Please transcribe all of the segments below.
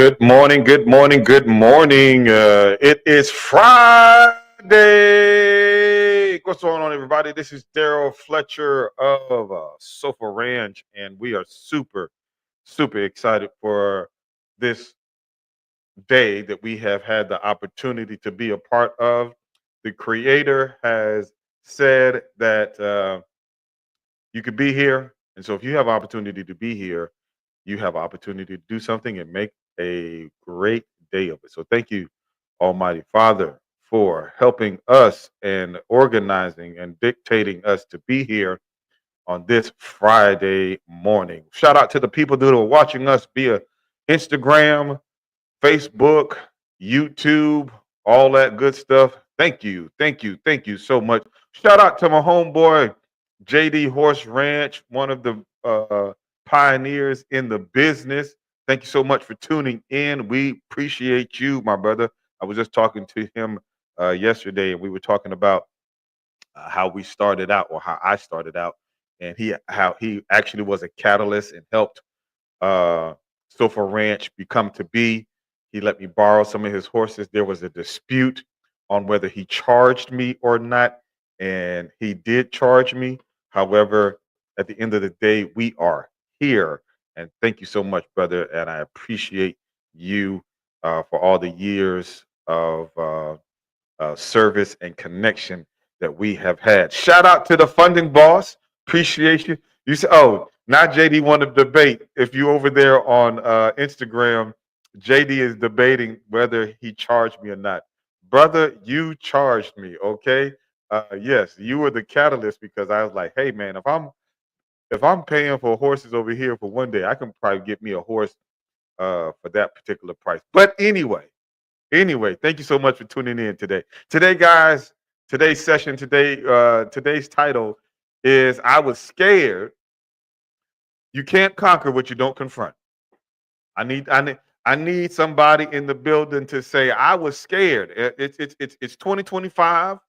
Good morning, good morning, good morning. It is Friday. What's going on, everybody? This is Daryl Fletcher of SOOFA Ranch, and we are super excited for this day that we have had the opportunity to be a part of. The Creator has said that you could be here, and so if you have opportunity to be here, you have opportunity to do something and make a great day of it. So thank you, Almighty Father, for helping us and organizing and dictating us to be here on this Friday morning. Shout out to the people that are watching us via Instagram, Facebook, YouTube, all that good stuff. Thank you so much. Shout out to my homeboy, JD Horse Ranch, one of the pioneers in the business. Thank you so much for tuning in. We appreciate you, my brother. I was just talking to him yesterday, and we were talking about how we started out, or how I started out, and how he actually was a catalyst and helped uh, SOOFA Ranch become to be. He let me borrow some of his horses. There was a dispute on whether he charged me or not, and he did charge me. However, at the end of the day, we are here. And thank you so much, brother. And I appreciate you for all the years of service and connection that we have had. Shout out to the funding boss. Appreciate you. You said, oh, now JD want to debate. If you over there on Instagram, JD is debating whether he charged me or not. Brother, you charged me, okay? Yes, you were the catalyst, because I was like, hey man, if I'm paying for horses over here for one day, I can probably get me a horse for that particular price. But anyway, thank you so much for tuning in today. Today, guys, today's session, today's title is I Was Scared. You can't conquer what you don't confront. I need somebody in the building to say I was scared. It's 2025.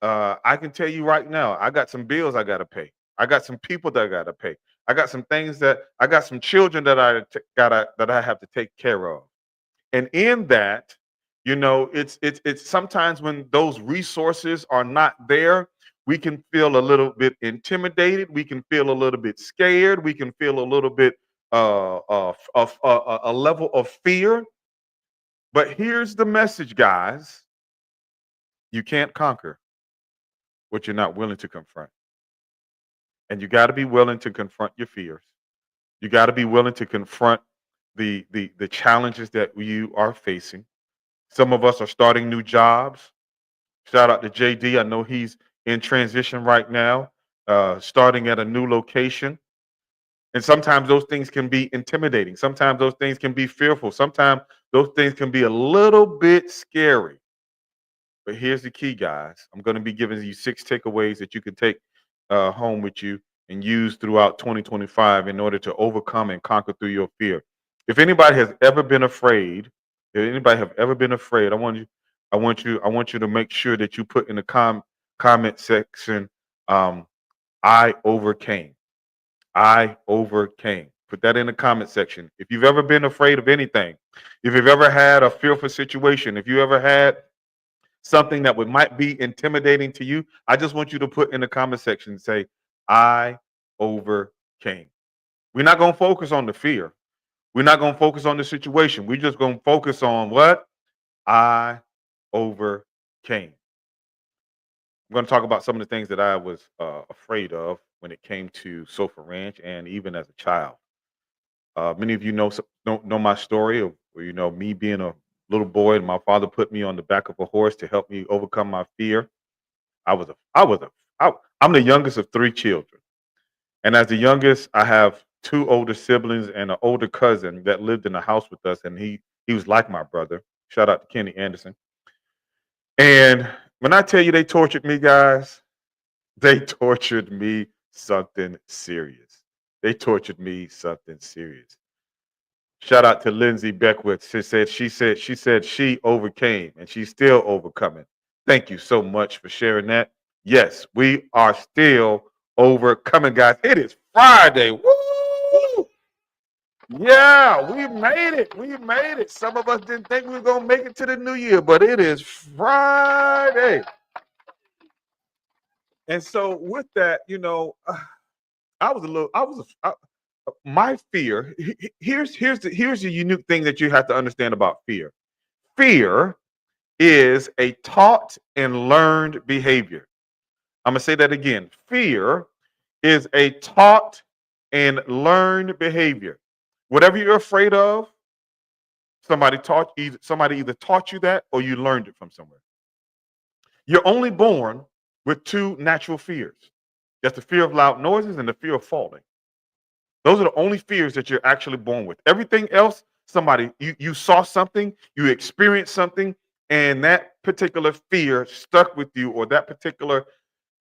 I can tell you right now, I got some bills I gotta pay. I got some people that I gotta pay. I got some children that I have to take care of. And in that, it's sometimes when those resources are not there, we can feel a little bit intimidated, we can feel a little bit scared, we can feel a little bit of a level of fear. But here's the message, guys: you can't conquer what you're not willing to confront. And you got to be willing to confront your fears. You got to be willing to confront the challenges that you are facing. Some of us are starting new jobs. Shout out to JD. I know he's in transition right now, starting at a new location. And sometimes those things can be intimidating. Sometimes those things can be fearful. Sometimes those things can be a little bit scary. But here's the key, guys. I'm going to be giving you 6 takeaways that you can take home with you and use throughout 2025 in order to overcome and conquer through your fear. If anybody has ever been afraid, I want you to make sure that you put in the comment section, I overcame. I overcame. Put that in the comment section. If you've ever been afraid of anything, if you've ever had a fearful situation, if you ever had something that might be intimidating to you, I just want you to put in the comment section and say, I overcame. We're not going to focus on the fear. We're not going to focus on the situation. We're just going to focus on what? I overcame. I'm going to talk about some of the things that I was afraid of when it came to SOOFA Ranch, and even as a child. Many of you know my story of, me being a little boy, and my father put me on the back of a horse to help me overcome my fear. I'm the youngest of 3 children, and as the youngest, I have 2 older siblings and an older cousin that lived in the house with us, and he was like my brother. Shout out to Kenny Anderson. And when I tell you they tortured me, guys, they tortured me something serious. They tortured me something serious. Shout out to Lindsay Beckwith. She overcame, and she's still overcoming. Thank you so much for sharing that. Yes, we are still overcoming, guys. It is Friday. Woo! Yeah, we made it. We made it. Some of us didn't think we were going to make it to the new year, but it is Friday. And so with that, my fear. Here's the unique thing that you have to understand about fear. Fear is a taught and learned behavior. I'm going to say that again. Fear is a taught and learned behavior. Whatever you're afraid of, somebody either taught you that or you learned it from somewhere. You're only born with two natural fears. That's the fear of loud noises and the fear of falling. Those are the only fears that you're actually born with. Everything else, you saw something, you experienced something, and that particular fear stuck with you, or that particular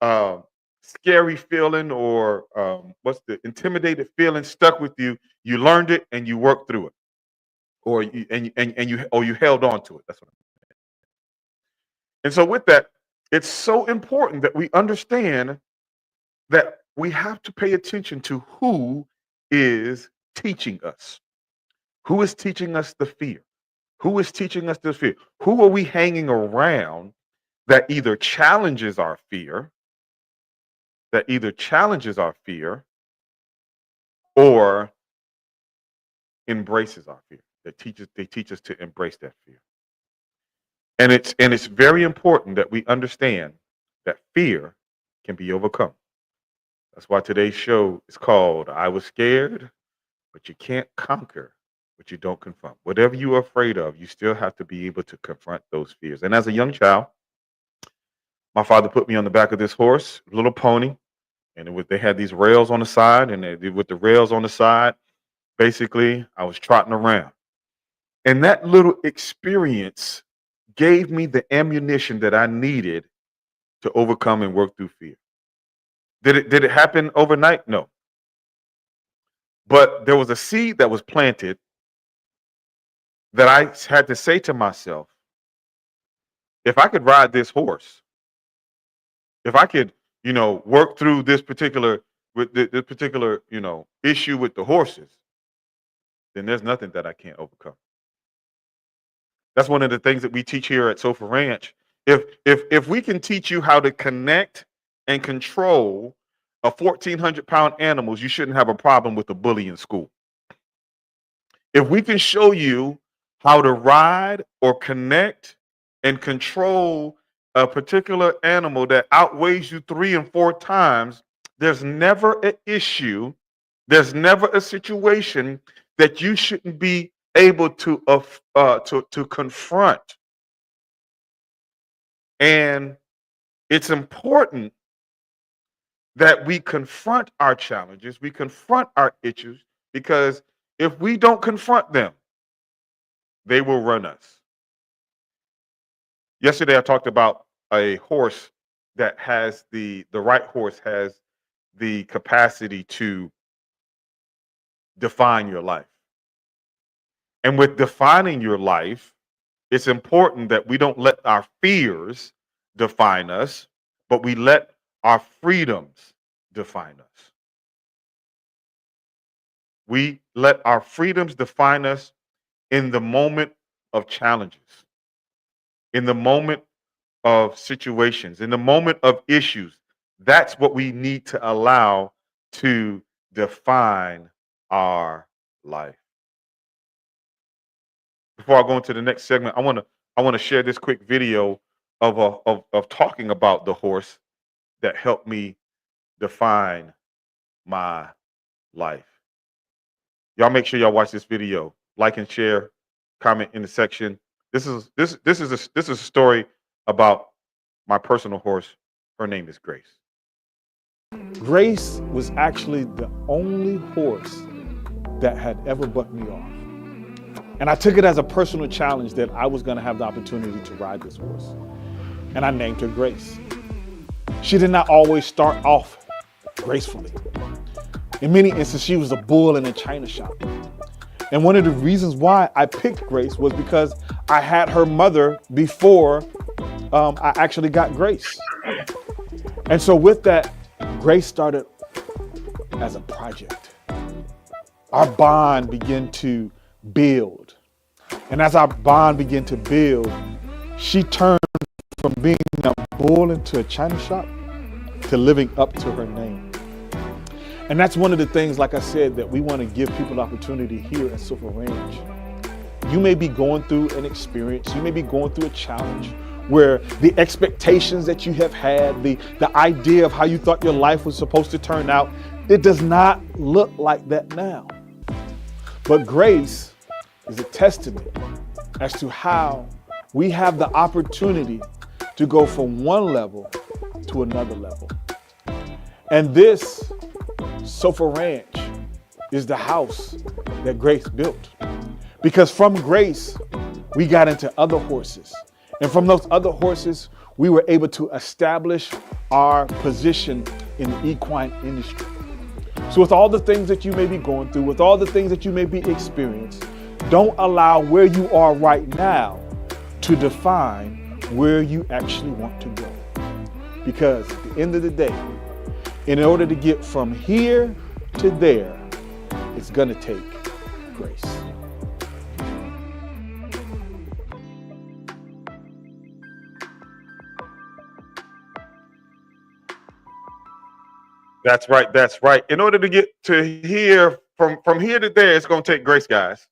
uh, scary feeling, or what's the intimidated feeling stuck with you. You learned it and you worked through it, or you held on to it. That's what. And so with that, it's so important that we understand that we have to pay attention to who is teaching us. Who is teaching us the fear? Who is teaching us the fear? Who are we hanging around that either challenges our fear, or embraces our fear? They teach us to embrace that fear. And it's very important that we understand that fear can be overcome. That's why today's show is called I Was Scared, but you can't conquer what you don't confront. Whatever you are afraid of, you still have to be able to confront those fears. And as a young child, my father put me on the back of this horse, little pony, and they had these rails on the side, and with the rails on the side, basically, I was trotting around. And that little experience gave me the ammunition that I needed to overcome and work through fear. Did it happen overnight? No. But there was a seed that was planted that I had to say to myself, if I could ride this horse, if I could, work through this particular issue with the horses, then there's nothing that I can't overcome. That's one of the things that we teach here at SOOFA Ranch. If we can teach you how to connect and control a 1,400-pound animals, you shouldn't have a problem with a bully in school. If we can show you how to ride or connect and control a particular animal that outweighs you 3 and 4 times, there's never an issue, there's never a situation that you shouldn't be able to confront. And it's important that we confront our challenges, we confront our issues, because if we don't confront them, they will run us. Yesterday, I talked about a horse that has the right horse has the capacity to define your life. And with defining your life, it's important that we don't let our fears define us, but we let our freedoms define us. We let our freedoms define us in the moment of challenges, in the moment of situations, in the moment of issues. That's what we need to allow to define our life. Before I go into the next segment, I want to share this quick video of talking about the horse that helped me define my life. Y'all make sure y'all watch this video. Like and share, comment in the section. This is a story about my personal horse. Her name is Grace. Grace was actually the only horse that had ever bucked me off. And I took it as a personal challenge that I was going to have the opportunity to ride this horse. And I named her Grace. She did not always start off gracefully. In many instances, she was a bull in a china shop. And one of the reasons why I picked Grace was because I had her mother before I actually got Grace. And so with that, Grace started as a project. our bond began to build. And as our bond began to build, she turned from being a bull into a china shop to living up to her name. And that's one of the things, like I said, that we want to give people the opportunity here at SOOFA Ranch. You may be going through an experience, you may be going through a challenge where the expectations that you have had, the idea of how you thought your life was supposed to turn out, it does not look like that now. But grace is a testament as to how we have the opportunity to go from one level to another level. And this SOOFA Ranch is the house that Grace built. Because from Grace, we got into other horses. And from those other horses, we were able to establish our position in the equine industry. So with all the things that you may be going through, with all the things that you may be experiencing, don't allow where you are right now to define where you actually want to go. Because at the end of the day, in order to get from here to there, it's going to take grace. That's right. That's right. In order to get to here, from here to there, it's going to take grace, guys.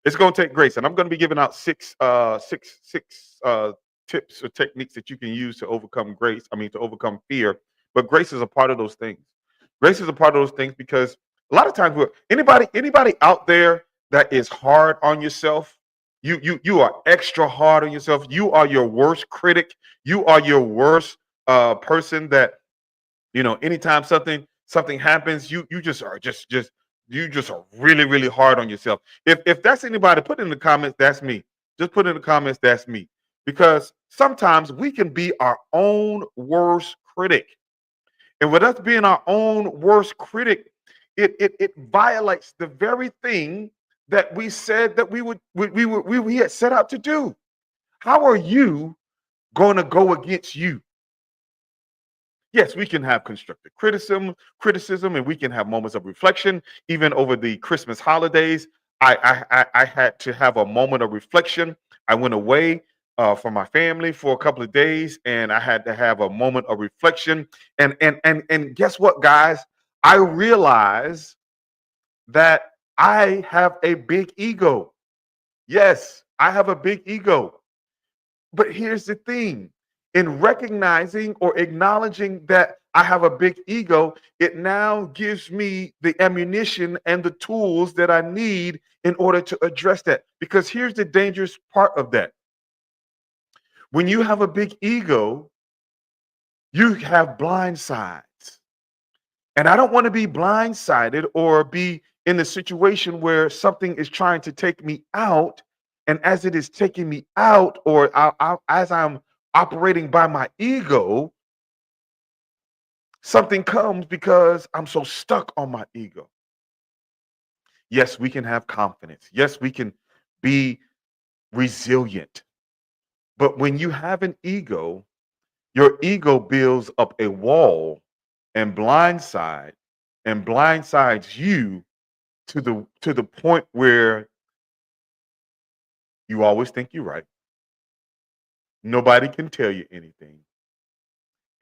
It's going to take grace, and I'm going to be giving out six tips or techniques that you can use to overcome to overcome fear. But grace is a part of those things. Grace is a part of those things because a lot of times, anybody out there that is hard on yourself, you are extra hard on yourself. You are your worst critic. You are your worst person that anytime something happens, you just are you just are really, really hard on yourself. If that's anybody, put in the comments, that's me. Just put in the comments, that's me. Because sometimes we can be our own worst critic. And with us being our own worst critic, it violates the very thing that we said that we had set out to do. How are you going to go against you? Yes, we can have constructive criticism, and we can have moments of reflection. Even over the Christmas holidays, I had to have a moment of reflection. I went away from my family for a couple of days, and I had to have a moment of reflection. And guess what, guys? I realized that I have a big ego. Yes, I have a big ego. But here's the thing, in recognizing or acknowledging that I have a big ego, it now gives me the ammunition and the tools that I need in order to address that. Because here's the dangerous part of that. When you have a big ego, you have blind sides. And I don't want to be blindsided or be in a situation where something is trying to take me out. And as it is taking me out, or as I'm operating by my ego, something comes because I'm so stuck on my ego. Yes, we can have confidence. Yes, we can be resilient. But when you have an ego, your ego builds up a wall and blindsides you to the point where you always think you're right. Nobody can tell you anything.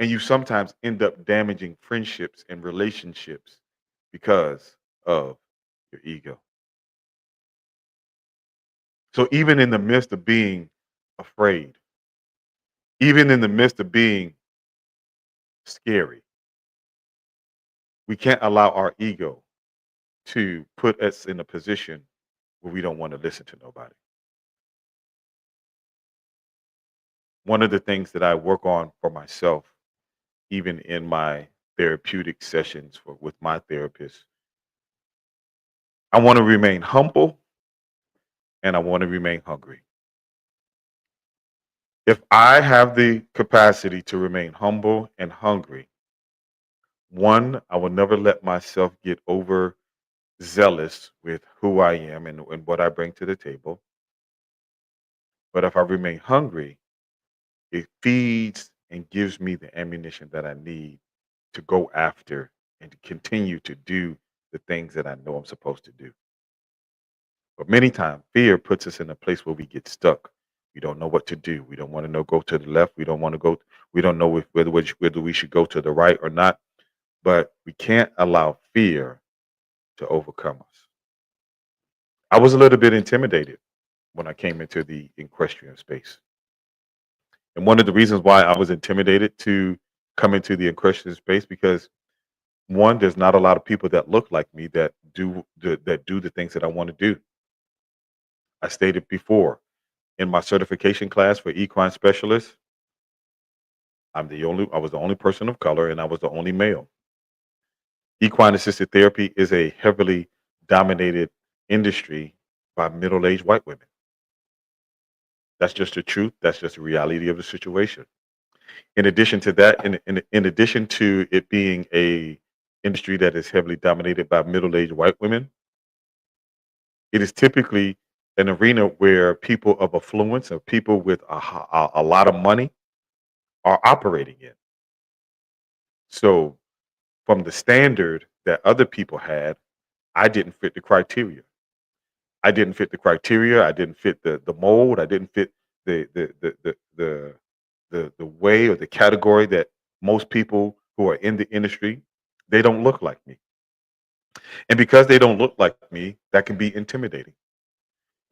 And you sometimes end up damaging friendships and relationships because of your ego. So even in the midst of being afraid, even in the midst of being scary, we can't allow our ego to put us in a position where we don't want to listen to nobody. One of the things that I work on for myself, even in my therapeutic sessions with my therapist, I want to remain humble and I want to remain hungry. If I have the capacity to remain humble and hungry, one, I will never let myself get over zealous with who I am and what I bring to the table. But if I remain hungry, it feeds and gives me the ammunition that I need to go after and to continue to do the things that I know I'm supposed to do. But many times, fear puts us in a place where we get stuck. We don't know what to do. We don't want to know go to the left. We don't want to go. We don't know whether we should go to the right or not. But we can't allow fear to overcome us. I was a little bit intimidated when I came into the equestrian space, and one of the reasons why I was intimidated to come into the equestrian space because one, there's not a lot of people that look like me that do the things that I want to do. I stated before in my certification class for equine specialists, I was the only person of color and I was the only male. Equine assisted therapy is a heavily dominated industry by middle-aged white women. That's just the truth. That's just the reality of the situation. In addition to that, in addition to it being a industry that is heavily dominated by middle-aged white women, it is typically an arena where people of affluence or people with a lot of money are operating in. So, from the standard that other people had, I didn't fit the criteria. I didn't fit the criteria. I didn't fit the mold. I didn't fit the way or the category that most people who are in the industry, they don't look like me. And because they don't look like me, that can be intimidating.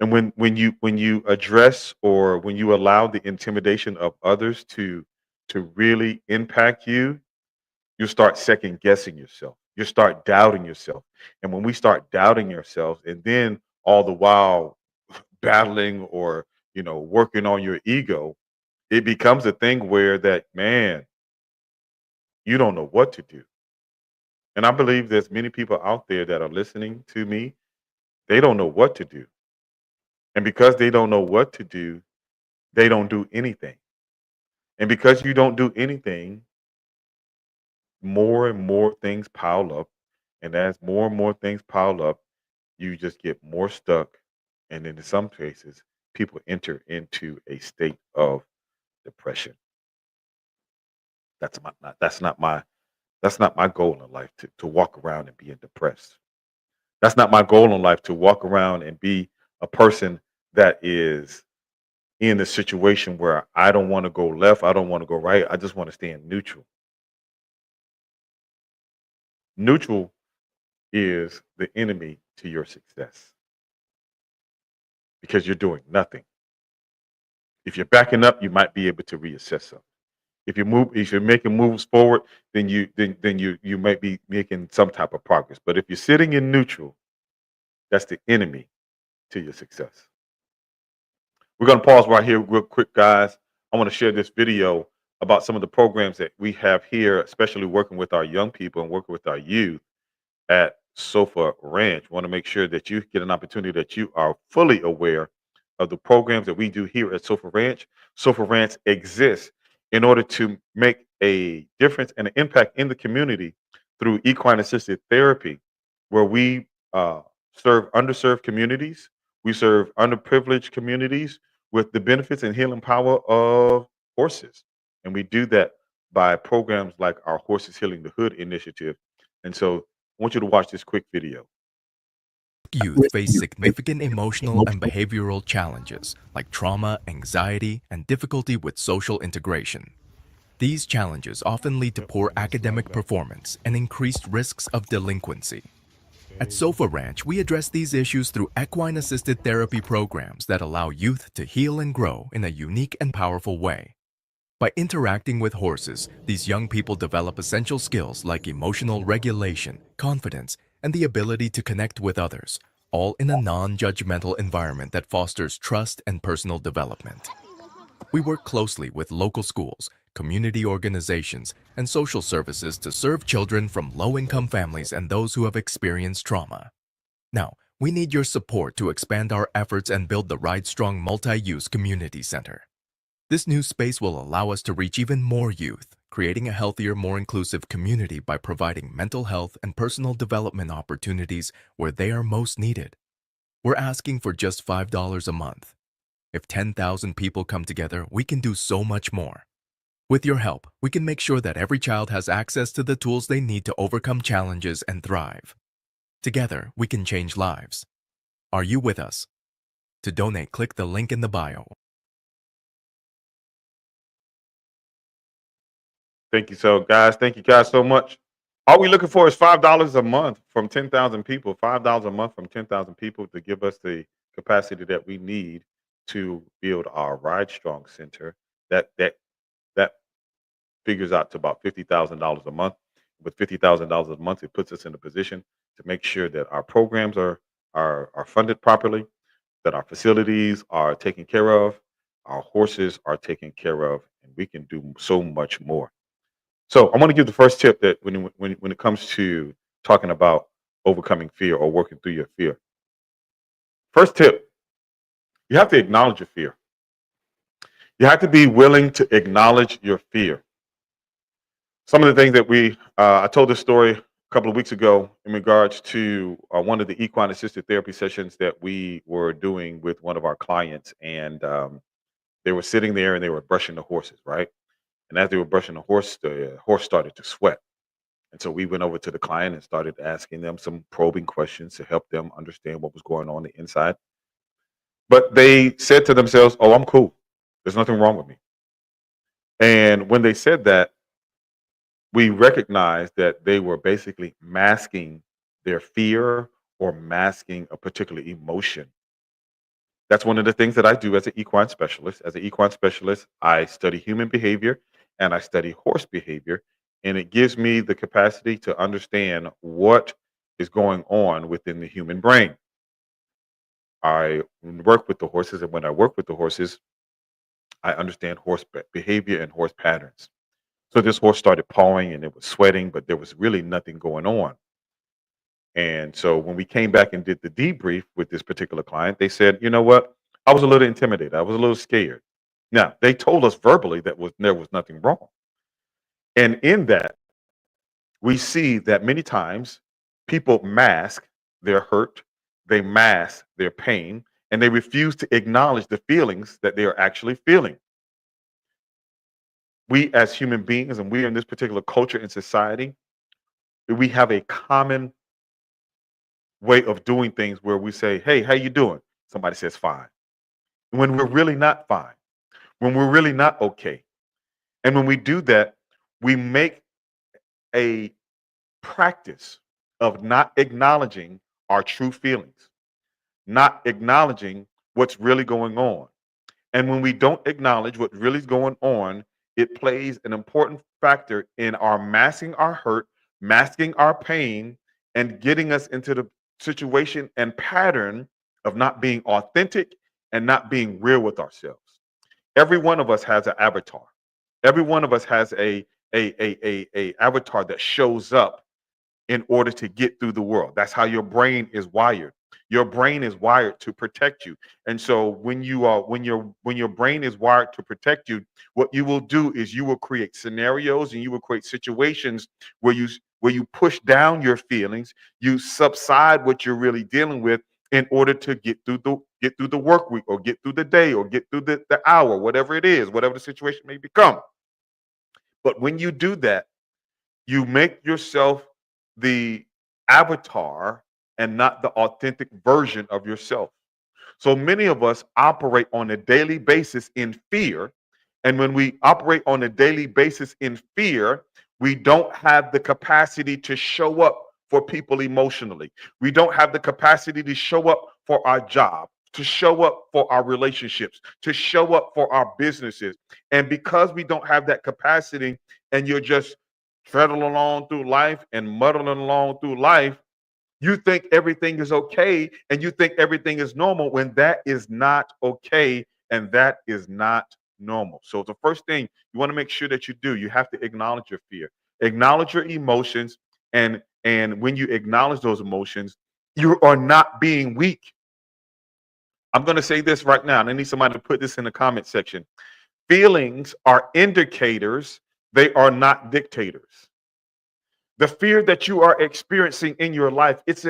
And when you address or when you allow the intimidation of others to really impact you, you start second guessing yourself. You start doubting yourself. And when we start doubting ourselves and then all the while battling or working on your ego, it becomes a thing where that man, you don't know what to do. And I believe there's many people out there that are listening to me, they don't know what to do. And because they don't know what to do, they don't do anything. And because you don't do anything, more and more things pile up. And as more and more things pile up, you just get more stuck. And in some cases, people enter into a state of depression. That's not my goal in life to walk around and be depressed. That's not my goal in life to walk around and be a person that is in a situation where I don't want to go left, I don't want to go right, I just want to stay in neutral. Neutral is the enemy to your success because you're doing nothing. If you're backing up, you might be able to reassess something. If you're making moves forward, then you might be making some type of progress. But if you're sitting in neutral, that's the enemy to your success. We're going to pause right here real quick, guys. I want to share this video about some of the programs that we have here, especially working with our young people and working with our youth at SOOFA Ranch. Want to make sure that you get an opportunity that you are fully aware of the programs that we do here at SOOFA Ranch. SOOFA Ranch exists in order to make a difference and an impact in the community through equine assisted therapy, where we serve underserved communities, we serve underprivileged communities with the benefits and healing power of horses. And we do that by programs like our Horses Healing the Hood initiative. And so I want you to watch this quick video. Youth face significant emotional and behavioral challenges like trauma, anxiety, and difficulty with social integration. These challenges often lead to poor academic performance and increased risks of delinquency. At SOOFA Ranch, we address these issues through equine-assisted therapy programs that allow youth to heal and grow in a unique and powerful way. By interacting with horses, these young people develop essential skills like emotional regulation, confidence, and the ability to connect with others, all in a non-judgmental environment that fosters trust and personal development. We work closely with local schools, community organizations, and social services to serve children from low-income families and those who have experienced trauma. Now, we need your support to expand our efforts and build the Ride Strong Multi-Use Community Center. This new space will allow us to reach even more youth, creating a healthier, more inclusive community by providing mental health and personal development opportunities where they are most needed. We're asking for just $5 a month. If 10,000 people come together, we can do so much more. With your help, we can make sure that every child has access to the tools they need to overcome challenges and thrive. Together, we can change lives. Are you with us? To donate, click the link in the bio. Thank you, guys. Thank you guys so much. All we're looking for is $5 a month from 10,000 people. $5 a month from 10,000 people to give us the capacity that we need to build our Ride Strong Center. That figures out to about $50,000 a month. With $50,000 a month, it puts us in a position to make sure that our programs are funded properly, that our facilities are taken care of, our horses are taken care of, and we can do so much more. So I want to give the first tip that when it comes to talking about overcoming fear or working through your fear. First tip, you have to acknowledge your fear. You have to be willing to acknowledge your fear. Some of the things that I told this story a couple of weeks ago in regards to one of the equine assisted therapy sessions that we were doing with one of our clients. And they were sitting there and they were brushing the horses, right? And as they were brushing the horse started to sweat. And so we went over to the client and started asking them some probing questions to help them understand what was going on the inside. But they said to themselves, "Oh, I'm cool. There's nothing wrong with me." And when they said that, we recognized that they were basically masking their fear or masking a particular emotion. That's one of the things that I do as an equine specialist. As an equine specialist, I study human behavior and I study horse behavior, and it gives me the capacity to understand what is going on within the human brain. I work with the horses, and when I work with the horses, I understand horse behavior and horse patterns. So this horse started pawing and it was sweating, but there was really nothing going on. And so when we came back and did the debrief with this particular client, they said, "You know what? I was a little intimidated. I was a little scared." Now, they told us verbally that there was nothing wrong. And in that, we see that many times people mask their hurt, they mask their pain, and they refuse to acknowledge the feelings that they are actually feeling. We as human beings, and we in this particular culture and society, we have a common way of doing things where we say, "Hey, how you doing?" Somebody says fine. When we're really not fine, when we're really not okay. And when we do that, we make a practice of not acknowledging our true feelings, not acknowledging what's really going on. And when we don't acknowledge what really is going on, it plays an important factor in our masking our hurt, masking our pain, and getting us into the situation and pattern of not being authentic and not being real with ourselves. Every one of us has an avatar. Every one of us has a avatar that shows up in order to get through the world. That's how your brain is wired. Your brain is wired to protect you. And so when your brain is wired to protect you, what you will do is you will create scenarios and you will create situations where you push down your feelings, you subside what you're really dealing with in order to get through the work week or get through the day or get through the hour, whatever it is, whatever the situation may become. But when you do that, you make yourself the avatar and not the authentic version of yourself. So many of us operate on a daily basis in fear. And when we operate on a daily basis in fear, we don't have the capacity to show up for people emotionally. We don't have the capacity to show up for our job, to show up for our relationships, to show up for our businesses. And because we don't have that capacity and you're just treading along through life and muddling along through life, you think everything is okay and you think everything is normal when that is not okay and that is not normal. So the first thing you want to make sure that you do, you have to acknowledge your fear, acknowledge your emotions, and when you acknowledge those emotions, you are not being weak. I'm going to say this right now, and I need somebody to put this in the comment section. Feelings are indicators, they are not dictators. The fear that you are experiencing in your life, it's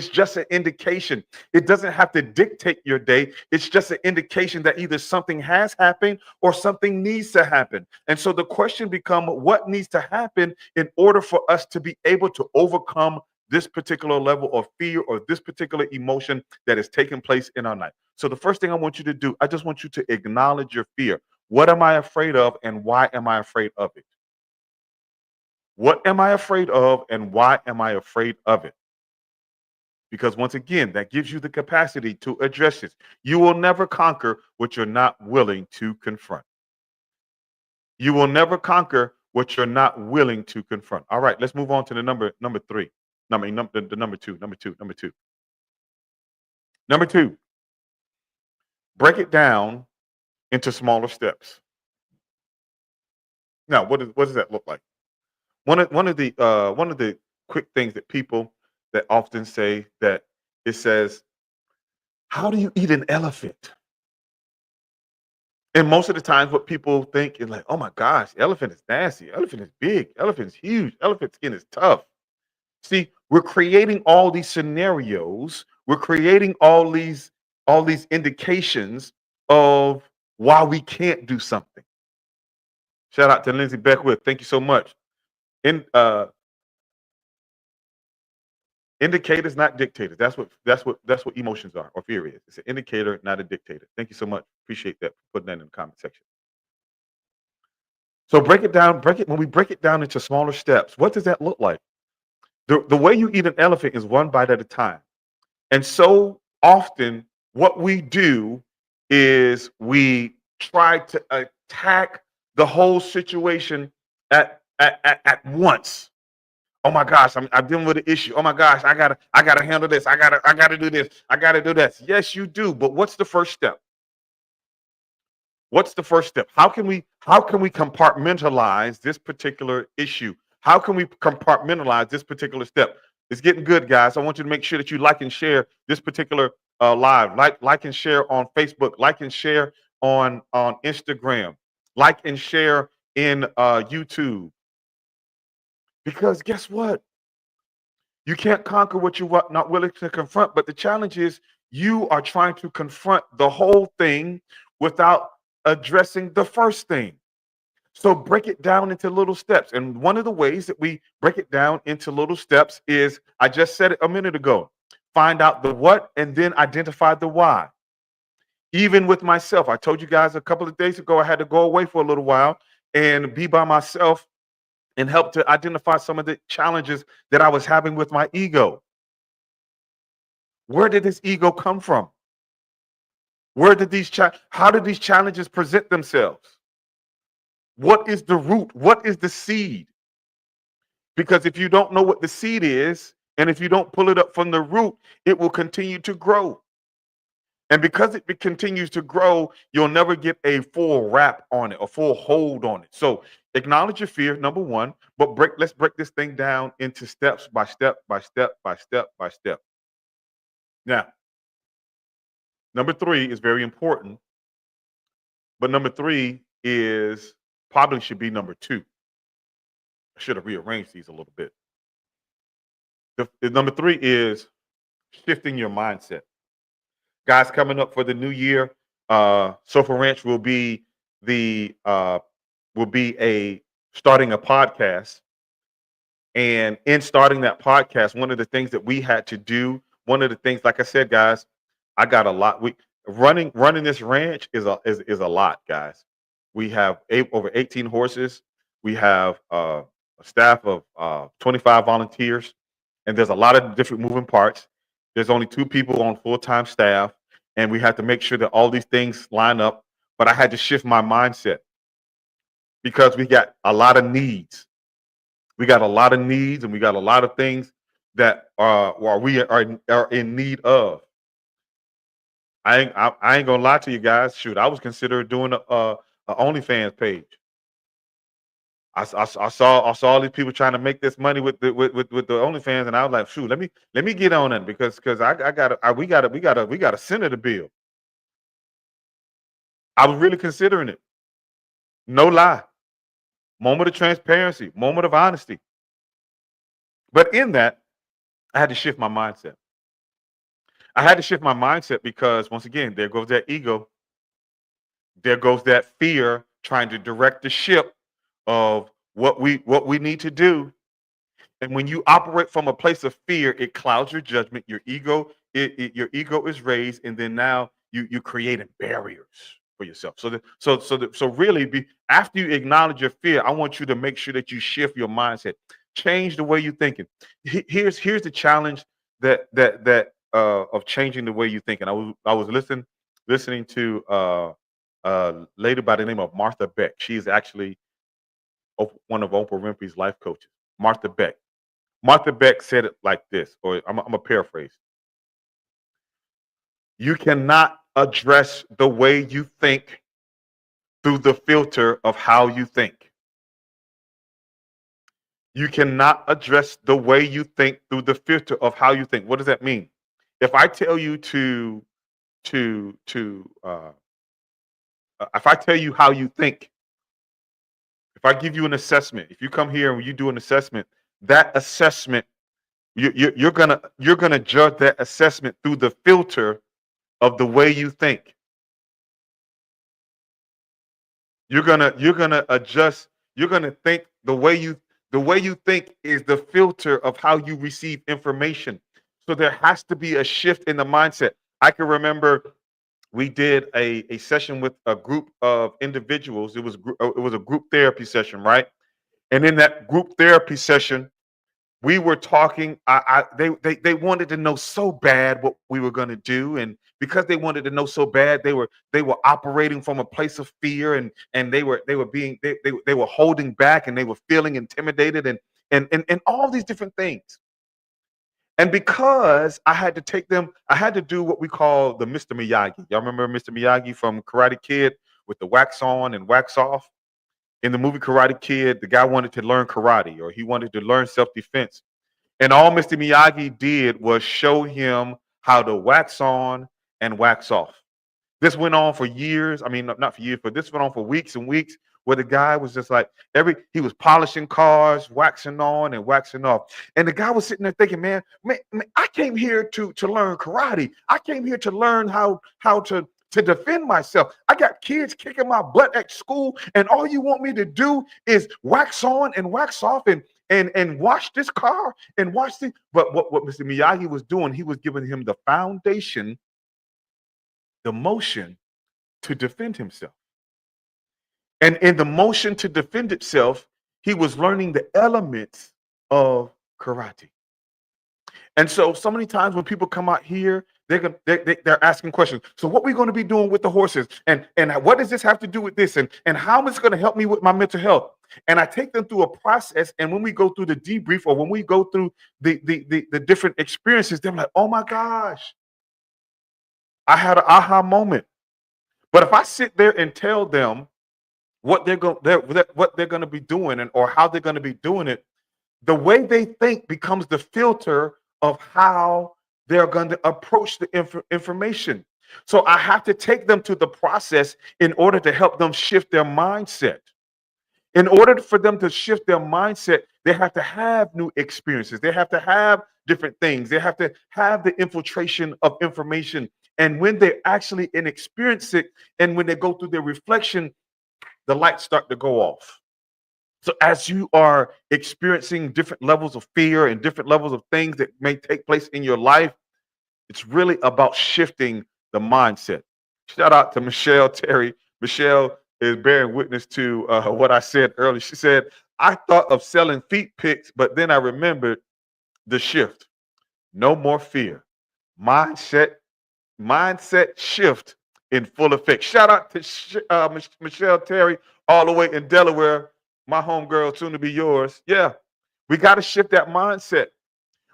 just an indication. It doesn't have to dictate your day. It's just an indication that either something has happened or something needs to happen. And so the question becomes, what needs to happen in order for us to be able to overcome this particular level of fear or this particular emotion that is taking place in our life. So the first thing I want you to do, I just want you to acknowledge your fear. What am I afraid of and why am I afraid of it? What am I afraid of and why am I afraid of it? Because once again, that gives you the capacity to address this. You will never conquer what you're not willing to confront. You will never conquer what you're not willing to confront. All right, let's move on to the number three. The number two. Number two, break it down into smaller steps. Now, what does that look like? One of the quick things that people that often say that it says, "How do you eat an elephant?" And most of the times, what people think is like, "Oh my gosh, elephant is nasty. Elephant is big. Elephant is huge. Elephant skin is tough." See, we're creating all these scenarios. We're creating all these indications of why we can't do something. Shout out to Lindsay Beckwith. Thank you so much. In Indicators, not dictators. That's what emotions are, or fear is. It's an indicator, not a dictator. Thank you so much. Appreciate that. Putting that in the comment section. So break it down. When we break it down into smaller steps, what does that look like? The way you eat an elephant is one bite at a time. And so often, what we do is we try to attack the whole situation at once. Oh my gosh, I'm dealing with an issue. Oh my gosh, I gotta handle this. I gotta do this. I gotta do that. Yes, you do. But what's the first step? What's the first step? How can we compartmentalize this particular issue? How can we compartmentalize this particular step? It's getting good, guys. I want you to make sure that you like and share this particular live. Like and share on Facebook. Like and share on Instagram. Like and share in YouTube. Because guess what? You can't conquer what you're not willing to confront. But the challenge is you are trying to confront the whole thing without addressing the first thing. So break it down into little steps. And one of the ways that we break it down into little steps is, I just said it a minute ago, find out the what and then identify the why. Even with myself, I told you guys a couple of days ago, I had to go away for a little while and be by myself and help to identify some of the challenges that I was having with my ego. Where did this ego come from? How did these challenges present themselves? What is the root? What is the seed? Because if you don't know what the seed is, and if you don't pull it up from the root, it will continue to grow. And because it continues to grow, you'll never get a full wrap on it, a full hold on it. So acknowledge your fear, number one, but let's break this thing down into steps by step by step by step by step. Now, number three is very important, but number three is probably should be number two. I should have rearranged these a little bit. The number three is shifting your mindset. Guys, coming up for the new year, SOOFA Ranch will be starting a podcast. And in starting that podcast, one of the things that we had to do, one of the things, like I said, guys, I got a lot. Running this ranch is a lot, guys. We have over 18 horses. We have a staff of 25 volunteers, and there's a lot of different moving parts. There's only 2 people on full-time staff, and we had to make sure that all these things line up. But I had to shift my mindset because we got a lot of needs. We got a lot of needs, and we got a lot of things that we are in need of. I ain't gonna lie to you guys. Shoot, I was considering doing a OnlyFans page. I saw all these people trying to make this money with the OnlyFans, and I was like, shoot, let me get on it because we got a senator bill. I was really considering it. No lie. Moment of transparency, moment of honesty. But in that, I had to shift my mindset. I had to shift my mindset because once again, there goes that ego. There goes that fear trying to direct the ship of what we need to do. And when you operate from a place of fear, it clouds your judgment. Your ego, your ego is raised, and then now you creating barriers for yourself. So really, after you acknowledge your fear, I want you to make sure that you shift your mindset, change the way you're thinking. Here's the challenge that of changing the way you think. And I was listening to a lady by the name of Martha Beck. She's actually one of Oprah Winfrey's life coaches. Martha Beck. Martha Beck said it like this, or I'm a paraphrase. You cannot address the way you think through the filter of how you think. You cannot address the way you think through the filter of how you think. What does that mean? If I tell you if I tell you how you think, if I give you an assessment, if you come here and you do an assessment, that assessment, you're gonna judge that assessment through the filter of the way you think. You're gonna adjust. You're gonna think the way you think is the filter of how you receive information. So there has to be a shift in the mindset. I can remember we did a session with a group of individuals. It was a group therapy session, right? And in that group therapy session, we were talking. They wanted to know so bad what we were going to do, and because they wanted to know so bad, they were operating from a place of fear, and they were they were holding back, and they were feeling intimidated, and all these different things. And because I had to take them, I had to do what we call the Mr. Miyagi. Y'all remember Mr. Miyagi from Karate Kid with the wax on and wax off? In the movie Karate Kid, the guy wanted to learn karate, or he wanted to learn self-defense. And all Mr. Miyagi did was show him how to wax on and wax off. This went on for years. I mean, not for years, but this went on for weeks and weeks, where the guy was just like he was polishing cars, waxing on and waxing off. And the guy was sitting there thinking, man, I came here to learn karate. I came here to learn how to defend myself. I got kids kicking my butt at school, and all you want me to do is wax on and wax off and wash this car and wash this. But what Mr. Miyagi was doing, he was giving him the foundation, the motion to defend himself. And in the motion to defend itself, he was learning the elements of karate. And so many times when people come out here, they're asking questions. So what are we going to be doing with the horses? And what does this have to do with this? And how is it going to help me with my mental health? And I take them through a process. And when we go through the debrief, or when we go through the different experiences, they're like, oh my gosh, I had an aha moment. But if I sit there and tell them what they're going to be doing, or how they're going to be doing it, the way they think becomes the filter of how they're going to approach the information. So I have to take them to the process in order to help them shift their mindset. In order for them to shift their mindset, they have to have new experiences. They have to have different things. They have to have the infiltration of information. And when they actually experience it, and when they go through their reflection, the lights start to go off. So as you are experiencing different levels of fear and different levels of things that may take place in your life, it's really about shifting the mindset. Shout out to Michelle Terry. Michelle is bearing witness to what I said earlier. She said, I thought of selling feet pics, but then I remembered the shift. No more fear. Mindset shift in full effect. Shout out to Michelle Terry, all the way in Delaware, my homegirl, soon to be yours. Yeah, we got to shift that mindset.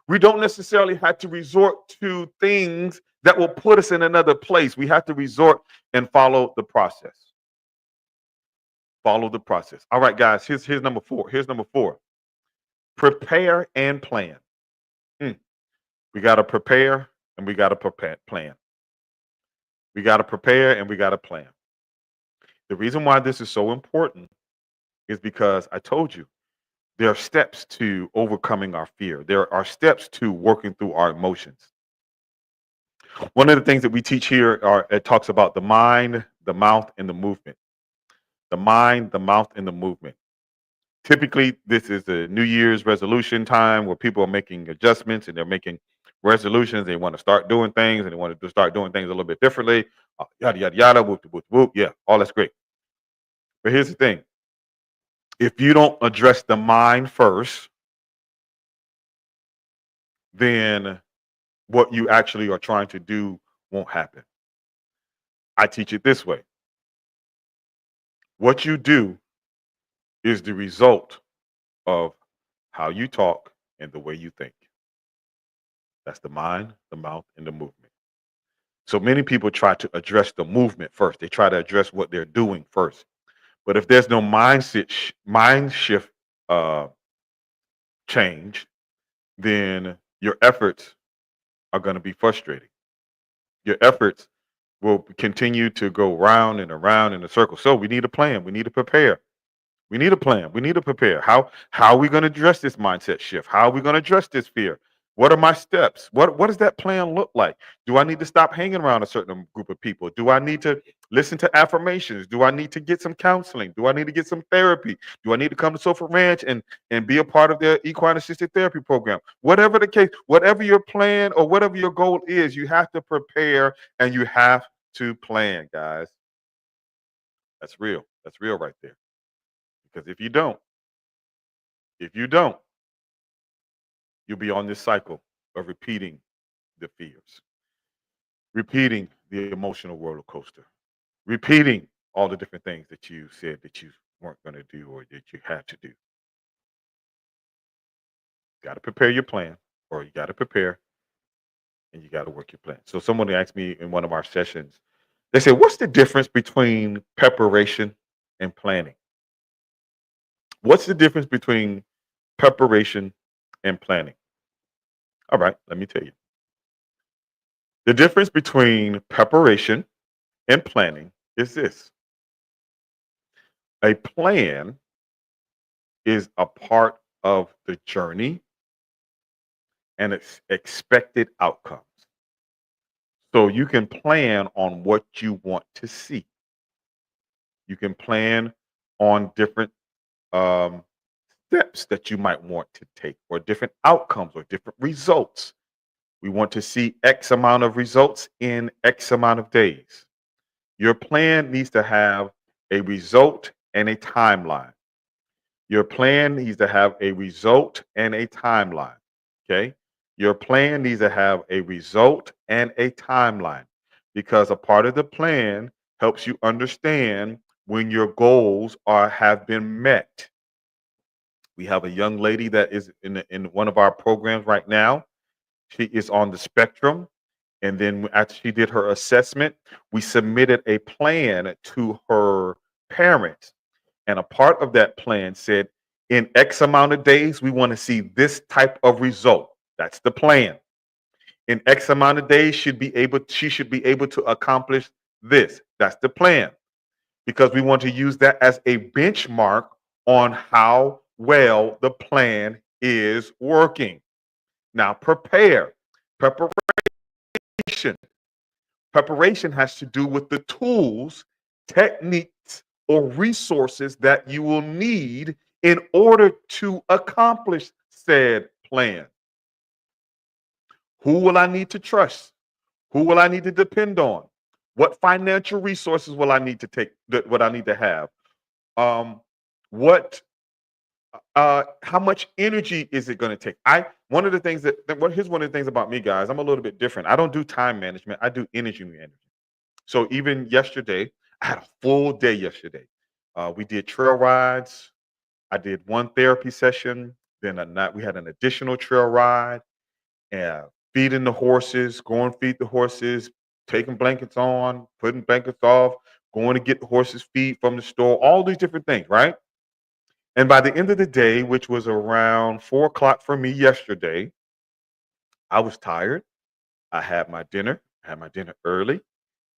We don't necessarily have to resort to things that will put us in another place. We have to resort and follow the process. Follow the process. All right, guys, here's number 4. Here's number 4. Prepare and plan. We got to prepare and we got to plan. We got to prepare and we got to plan. The reason why this is so important is because I told you there are steps to overcoming our fear. There are steps to working through our emotions. One of the things that we teach here it talks about the mind, the mouth, and the movement. The mind, the mouth, and the movement. Typically, this is the New Year's resolution time where people are making adjustments and they're making resolutions. They want to start doing things and they want to start doing things a little bit differently. Yada, yada, yada, whoop, whoop, whoop. Yeah, all that's great. But here's the thing. If you don't address the mind first, then what you actually are trying to do won't happen. I teach it this way. What you do is the result of how you talk and the way you think. That's the mind, the mouth, and the movement. So many people try to address the movement first. They try to address what they're doing first. But if there's no mind shift uh, change, then your efforts are going to be frustrating. Your efforts will continue to go round and around in a circle. So we need a plan. We need to prepare. We need a plan. We need to prepare. How are we going to address this mindset shift? How are we going to address this fear? What are my steps? What does that plan look like? Do I need to stop hanging around a certain group of people? Do I need to listen to affirmations? Do I need to get some counseling? Do I need to get some therapy? Do I need to come to SOOFA Ranch and be a part of their equine assisted therapy program? Whatever the case, whatever your plan or whatever your goal is, you have to prepare and you have to plan, guys. That's real. That's real right there. Because if you don't, you'll be on this cycle of repeating the fears, repeating the emotional roller coaster, repeating all the different things that you said that you weren't going to do or that you had to do. Got to prepare your plan, or you got to prepare and you got to work your plan. So someone asked me in one of our sessions, they said, what's the difference between preparation and planning? What's the difference between preparation and planning? All right, let me tell you. The difference between preparation and planning is this. A plan is a part of the journey and its expected outcomes. So you can plan on what you want to see. You can plan on different steps that you might want to take, or different outcomes or different results. We want to see X amount of results in X amount of days. Your plan needs to have a result and a timeline. Your plan needs to have a result and a timeline. Okay. Your plan needs to have a result and a timeline, because a part of the plan helps you understand when your goals have been met. We have a young lady that is in one of our programs right now. She is on the spectrum. And then after she did her assessment, we submitted a plan to her parents. And a part of that plan said, in X amount of days, we want to see this type of result. That's the plan. In X amount of days, she should be able to accomplish this. That's the plan. Because we want to use that as a benchmark on how well the plan is working. Now, preparation. Preparation has to do with the tools, techniques, or resources that you will need in order to accomplish said plan. Who will I need to trust? Who will I need to depend on? What financial resources will I need to take? What I need to have? How much energy is it going to take? Here's one of the things about me, guys. I'm a little bit different. I don't do time management. I do energy management. So even yesterday, I had a full day yesterday. We did trail rides. I did one therapy session. Then we had an additional trail ride, and feeding the horses, going feed the horses, taking blankets on, putting blankets off, going to get the horses feed from the store, all these different things, right? And by the end of the day, which was around 4 o'clock for me yesterday, I was tired. I had my dinner. I had my dinner early,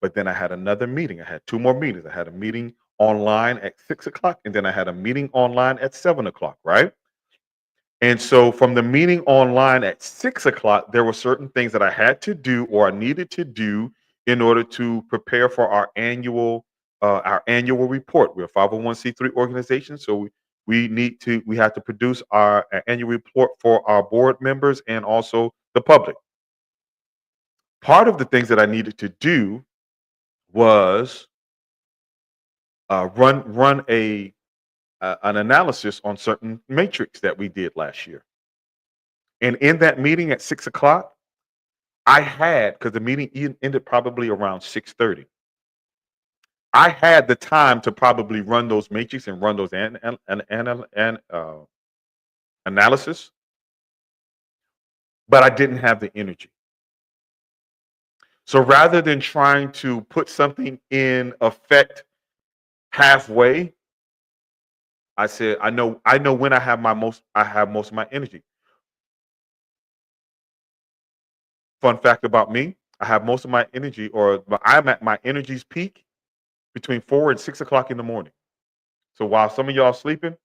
but then I had another meeting. I had two more meetings. I had a meeting online at 6 o'clock, and then I had a meeting online at 7 o'clock, right? And so from the meeting online at 6 o'clock, there were certain things that I had to do or I needed to do in order to prepare for our annual report. We're a 501c3 organization, so we have to produce our annual report for our board members and also the public. Part of the things that I needed to do was run an analysis on certain matrix that we did last year. And in that meeting at 6 o'clock, I had, because the meeting ended probably around 6:30. I had the time to probably run those matrix and run those analysis, but I didn't have the energy. So rather than trying to put something in effect halfway, I said, I know when I have most of my energy. Fun fact about me, I have most of my energy, or I'm at my energy's peak between 4 and 6 o'clock in the morning. So while some of y'all sleeping,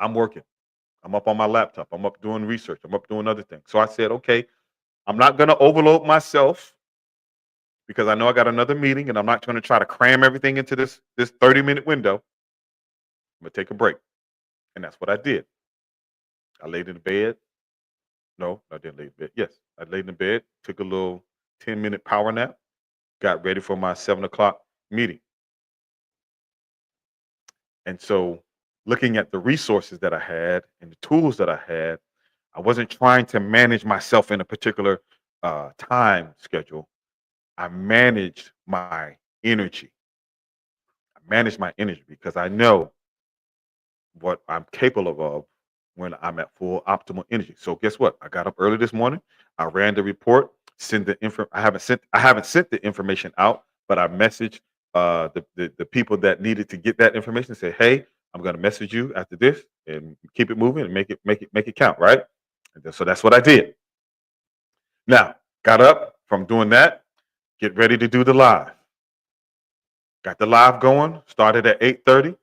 I'm working. I'm up on my laptop. I'm up doing research. I'm up doing other things. So I said, okay, I'm not going to overload myself because I know I got another meeting and I'm not going to try to cram everything into this 30-minute window. I'm going to take a break. And that's what I did. I laid in the bed. No, I didn't lay in bed. Yes, I laid in the bed, took a little 10-minute power nap, got ready for my 7 o'clock meeting. And so looking at the resources that I had and the tools that I had, I wasn't trying to manage myself in a particular time schedule. I managed my energy. I managed my energy because I know what I'm capable of when I'm at full optimal energy. So guess what? I got up early this morning. I ran the report. I haven't sent the information out, but I messaged the people that needed to get that information. Say, hey, I'm going to message you after this, and keep it moving and make it count, right? And so that's what I did. Now, got up from doing that. Get ready to do the live. Got the live going. Started at 8:30.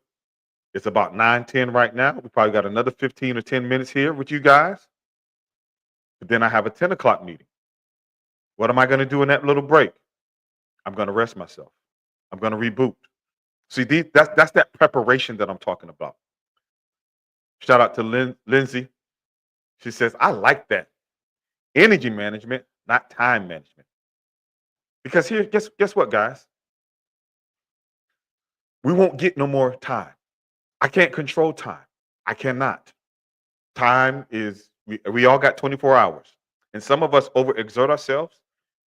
It's about 9:10 right now. We probably got another 15 or 10 minutes here with you guys. But then I have a 10 o'clock meeting. What am I going to do in that little break? I'm going to rest myself. I'm going to reboot. See, that's that preparation that I'm talking about. Shout out to Lindsay. She says, I like that. Energy management, not time management. Because here, guess what, guys? We won't get no more time. I can't control time. I cannot. Time is, we all got 24 hours. And some of us overexert ourselves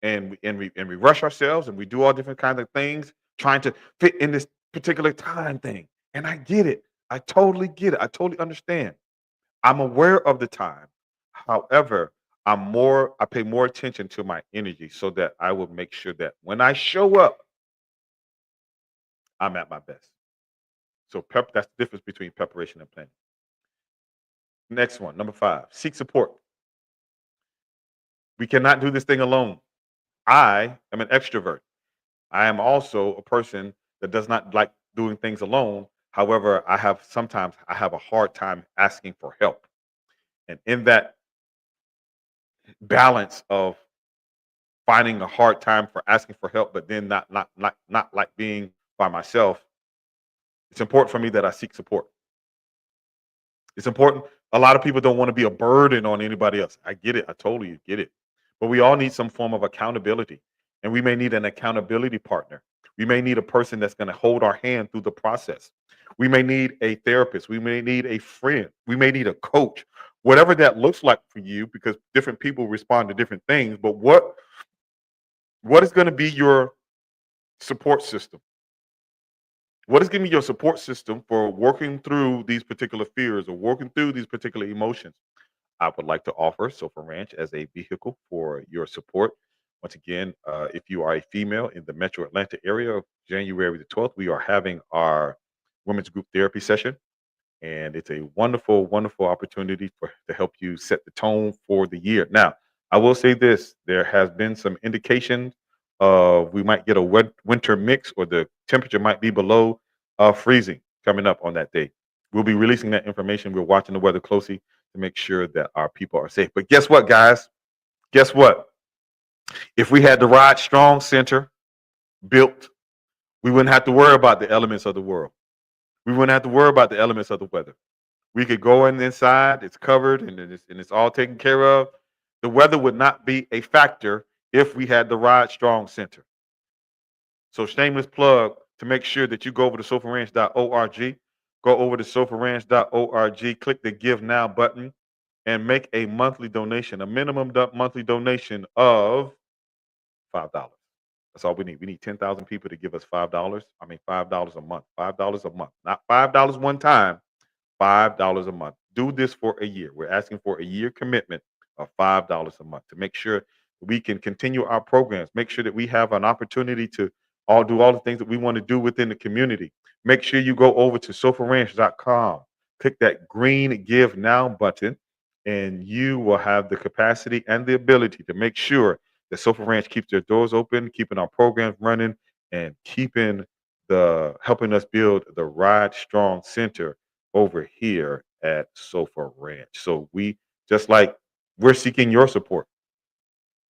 and we rush ourselves and we do all different kinds of things trying to fit in this particular time thing. And I get it. I totally get it. I totally understand. I'm aware of the time. However, I pay more attention to my energy so that I will make sure that when I show up, I'm at my best. So that's the difference between preparation and planning. Next one, number 5, seek support. We cannot do this thing alone. I am an extrovert. I am also a person that does not like doing things alone. However, sometimes I have a hard time asking for help. And in that balance of finding a hard time for asking for help, but then not like being by myself, it's important for me that I seek support. It's important. A lot of people don't want to be a burden on anybody else. I get it. I totally get it. But we all need some form of accountability. And we may need an accountability partner. We may need a person that's going to hold our hand through the process. We may need a therapist. We may need a friend. We may need a coach. Whatever that looks like for you, because different people respond to different things. But what is going to be your support system? What is going to be your support system for working through these particular fears or working through these particular emotions? I would like to offer SOOFA Ranch as a vehicle for your support. Once again, if you are a female in the Metro Atlanta area, January the 12th, we are having our women's group therapy session. And it's a wonderful, wonderful opportunity to help you set the tone for the year. Now, I will say this, there has been some indication we might get a winter mix, or the temperature might be below freezing coming up on that day. We'll be releasing that information. We're watching the weather closely to make sure that our people are safe. But guess what, guys? Guess what? If we had the Rod Strong Center built, we wouldn't have to worry about the elements of the world. We wouldn't have to worry about the elements of the weather. We could go inside, it's covered and it's all taken care of. The weather would not be a factor if we had the Ride Strong Center. So shameless plug to make sure that you go over to sofaranch.org, go over to sofaranch.org, click the Give Now button, and make a monthly donation, a minimum monthly donation of $5. That's all we need. We need 10,000 people to give us $5. I mean, $5 a month. $5 a month, not $5 one time. $5 a month. Do this for a year. We're asking for a year commitment of $5 a month to make sure we can continue our programs. Make sure that we have an opportunity to all do all the things that we want to do within the community. Make sure you go over to sofaranch.com, click that green Give Now button, and you will have the capacity and the ability to make sure that Sofa Ranch keeps their doors open, keeping our programs running, and keeping helping us build the Ride Strong Center over here at SOFA Ranch. So we're seeking your support.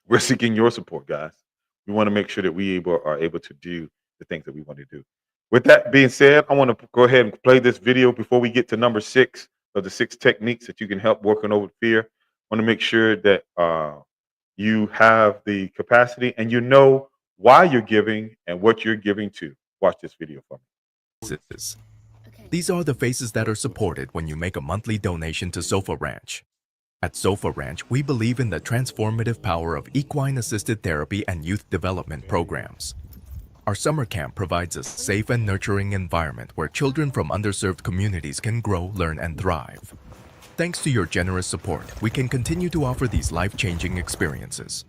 We're seeking your support, guys. We want to make sure that we are able to do the things that we want to do. With that being said, I want to go ahead and play this video before we get to number 6 of the 6 techniques that you can help working over fear. I want to make sure that you have the capacity and you know why you're giving and what you're giving to. Watch this video for me. These are the faces that are supported when you make a monthly donation to SOFA Ranch. At SOFA Ranch, we believe in the transformative power of equine-assisted therapy and youth development programs. Our summer camp provides a safe and nurturing environment where children from underserved communities can grow, learn, and thrive. Thanks to your generous support, we can continue to offer these life-changing experiences.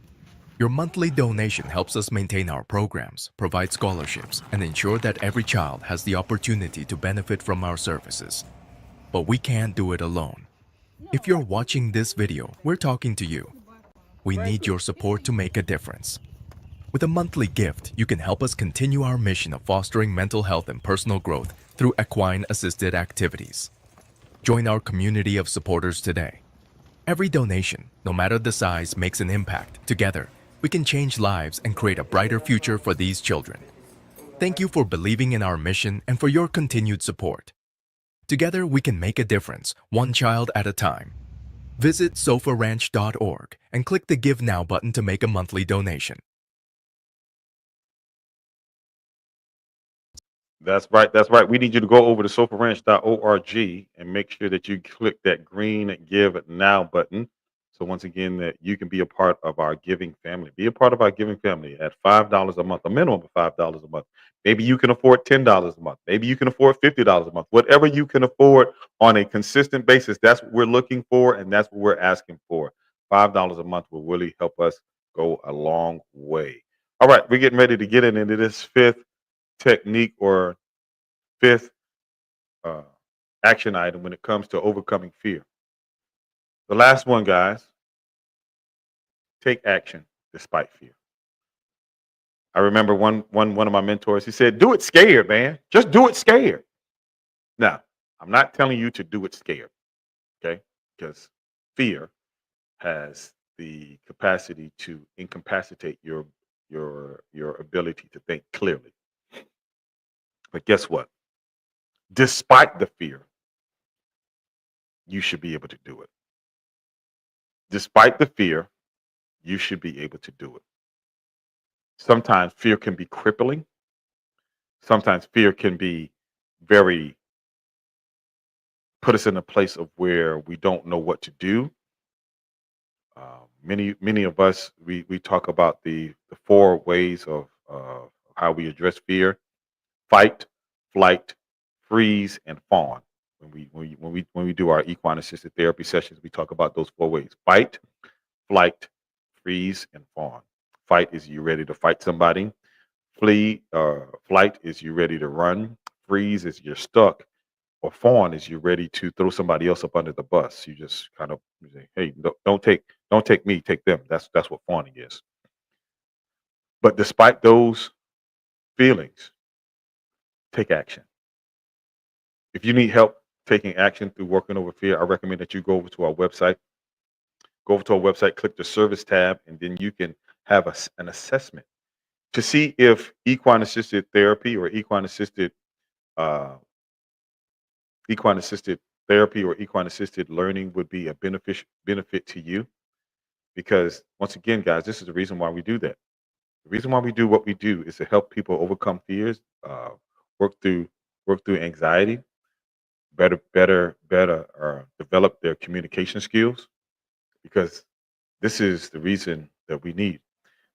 Your monthly donation helps us maintain our programs, provide scholarships, and ensure that every child has the opportunity to benefit from our services. But we can't do it alone. If you're watching this video, we're talking to you. We need your support to make a difference. With a monthly gift, you can help us continue our mission of fostering mental health and personal growth through equine-assisted activities. Join our community of supporters today. Every donation, no matter the size, makes an impact. Together, we can change lives and create a brighter future for these children. Thank you for believing in our mission and for your continued support. Together, we can make a difference, one child at a time. Visit sofaranch.org and click the Give Now button to make a monthly donation. That's right. That's right. We need you to go over to sofaranch.org and make sure that you click that green Give Now button. So once again, that you can be a part of our giving family. Be a part of our giving family at $5 a month, a minimum of $5 a month. Maybe you can afford $10 a month. Maybe you can afford $50 a month. Whatever you can afford on a consistent basis, that's what we're looking for and that's what we're asking for. $5 a month will really help us go a long way. All right, we're getting ready to get into this 5th technique or 5th action item when it comes to overcoming fear. The last one, guys, take action despite fear. I remember one of my mentors, he said, do it scared, man. Just do it scared. Now, I'm not telling you to do it scared, okay? Because fear has the capacity to incapacitate your ability to think clearly. But guess what? Despite the fear, you should be able to do it. Despite the fear, you should be able to do it. Sometimes fear can be crippling. Sometimes fear can be put us in a place of where we don't know what to do. Many of us, we talk about the 4 ways of how we address fear: fight, flight, freeze, and fawn. When we do our equine assisted therapy sessions, we talk about those 4 ways: fight, flight, freeze, and fawn. Fight is you ready to fight somebody. Flight is you ready to run. Freeze is you're stuck. Or fawn is you ready to throw somebody else up under the bus. You just kind of say, hey, don't take me, take them. That's what fawning is. But despite those feelings, take action. If you need help taking action through working over fear, I recommend that you go over to our website. Go over to our website, click the service tab, and then you can have an assessment to see if equine assisted therapy or equine assisted equine assisted therapy or equine assisted learning would be a benefit to you. Because once again, guys, this is the reason why we do that. The reason why we do what we do is to help people overcome fears, work through anxiety, develop their communication skills. Because this is the reason that we need.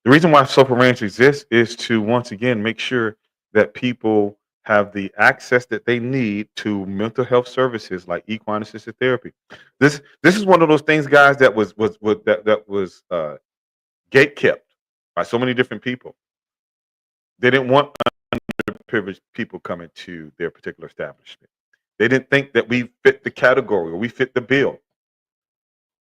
The reason why SOFA Ranch exists is to once again make sure that people have the access that they need to mental health services like equine assisted therapy. This is one of those things, guys, that was gate kept by so many different people. They didn't want underprivileged people coming to their particular establishment. They didn't think that we fit the category or we fit the bill.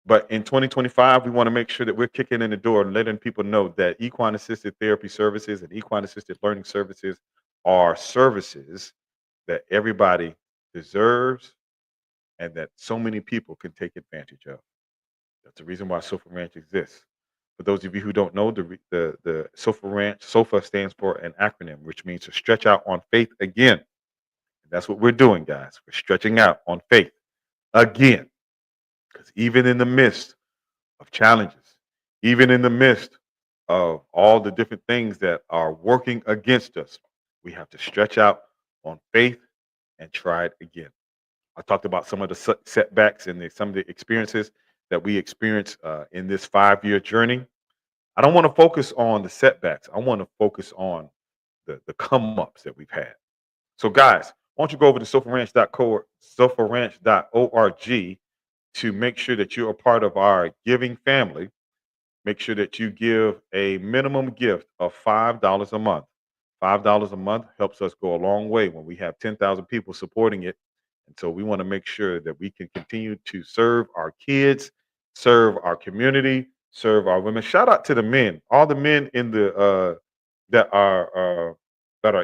But in 2025, we want to make sure that we're kicking in the door and letting people know that equine assisted therapy services and equine assisted learning services are services that everybody deserves and that so many people can take advantage of. That's the reason why SOFA Ranch exists. For those of you who don't know, the SOFA Ranch, SOFA stands for an acronym, which means to stretch out on faith again. And that's what we're doing, guys. We're stretching out on faith again. Because even in the midst of challenges, even in the midst of all the different things that are working against us, we have to stretch out on faith and try it again. I talked about some of the setbacks and some of the experiences that we experienced in this 5-year journey. I don't want to focus on the setbacks. I want to focus on the come ups that we've had. So, guys, why don't you go over to sofaranch.org to make sure that you're a part of our giving family. Make sure that you give a minimum gift of $5 a month. $5 a month helps us go a long way when we have 10,000 people supporting it. And so we want to make sure that we can continue to serve our kids, serve our community, serve our women. Shout out to the men, all the men in the that are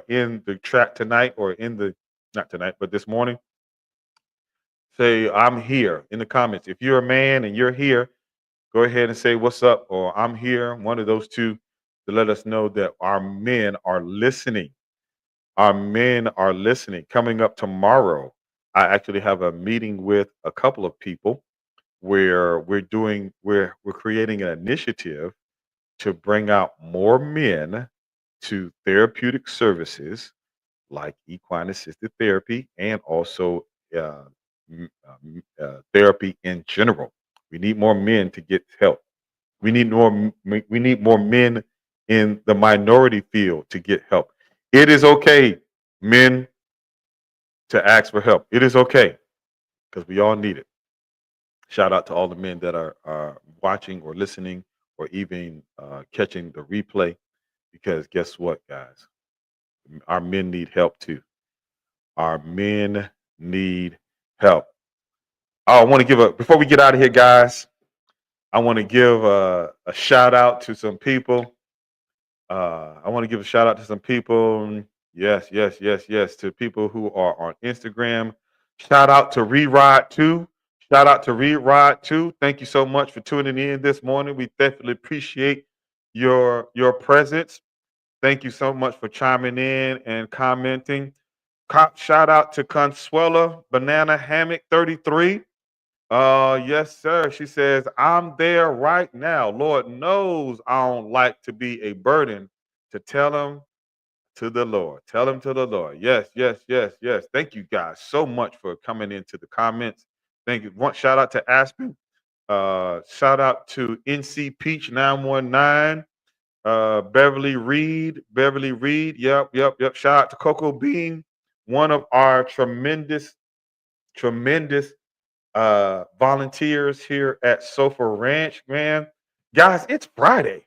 in the chat tonight or in the not tonight, but this morning. Say I'm here in the comments. If you're a man and you're here, go ahead and say what's up or I'm here, one of those two, to let us know that our men are listening. Our men are listening. Coming up tomorrow, I actually have a meeting with a couple of people where we're creating an initiative to bring out more men to therapeutic services like equine assisted therapy and also therapy in general. We need more men to get help. We need more men in the minority field to get help. It is okay, men, to ask for help. It is okay because we all need it. Shout out to all the men that are watching or listening or even catching the replay because guess what, guys? Our men need help too. Our men need help. I want to before we get out of here, guys, I want to give a shout out to some people. I want to give a shout out to some people. Yes, yes, yes, yes. To people who are on Instagram. Shout out to Reride 2. Shout out to Reride 2. Thank you so much for tuning in this morning. We definitely appreciate your presence. Thank you so much for chiming in and commenting. Shout out to Consuela Banana Hammock 33. Yes, sir. She says, I'm there right now. Lord knows I don't like to be a burden to tell him to the Lord. Tell him to the Lord. Yes, yes, yes, yes. Thank you guys so much for coming into the comments. Thank you. One shout out to Aspen. Shout out to NC Peach 919. Beverly Reed. Beverly Reed. Yep, yep, yep. Shout out to Coco Bean, one of our tremendous volunteers here at SOFA Ranch, man. Guys, it's Friday.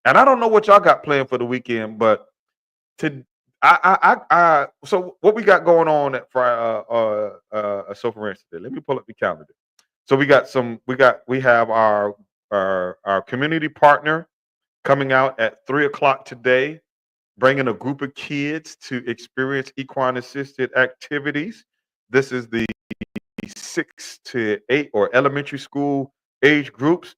And I don't know what y'all got planned for the weekend, but to so what we got going on at SOFA Ranch today? Let me pull up the calendar. So we have our community partner coming out at 3 o'clock today, bringing a group of kids to experience equine assisted activities. This is the 6 to 8 or elementary school age groups.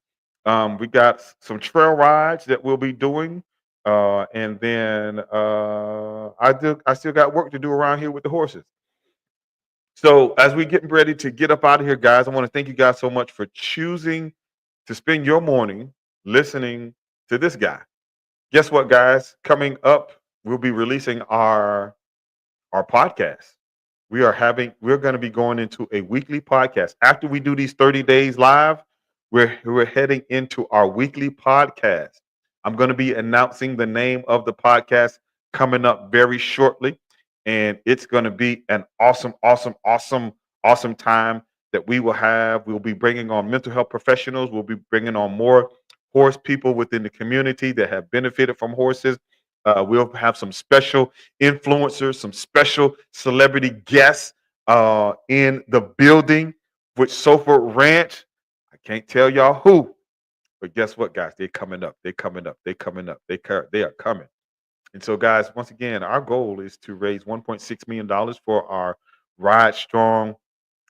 We got some trail rides that we'll be doing. And then I still got work to do around here with the horses. So as we getting ready to get up out of here, guys, I want to thank you guys so much for choosing to spend your morning listening to this guy. Guess what, guys? Coming up, we'll be releasing our podcast. We're going to be going into a weekly podcast. After we do these 30 days live, we're heading into our weekly podcast. I'm going to be announcing the name of the podcast coming up very shortly. And it's going to be an awesome, awesome, awesome, awesome time that we will have. We'll be bringing on mental health professionals. We'll be bringing on more horse people within the community that have benefited from horses. We'll have some special influencers, some special celebrity guests in the building with SOOFA Ranch. I can't tell y'all who, but guess what, guys? They're coming up. They're coming up. They're coming up. They are coming. And so, guys, once again, our goal is to raise $1.6 million for our Ride Strong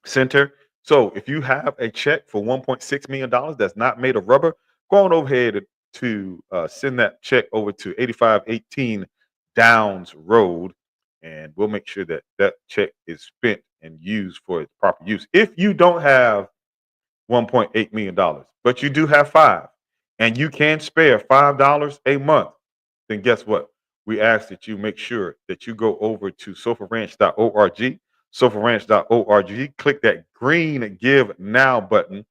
Center. So if you have a check for $1.6 million that's not made of rubber, go on overhead to send that check over to 8518 Downs Road, and we'll make sure that that check is spent and used for its proper use. If you don't have $1.8 million, but you do have five, and you can spare $5 a month, then guess what? We ask that you make sure that you go over to sofaranch.org, sofaranch.org, click that green Give Now button.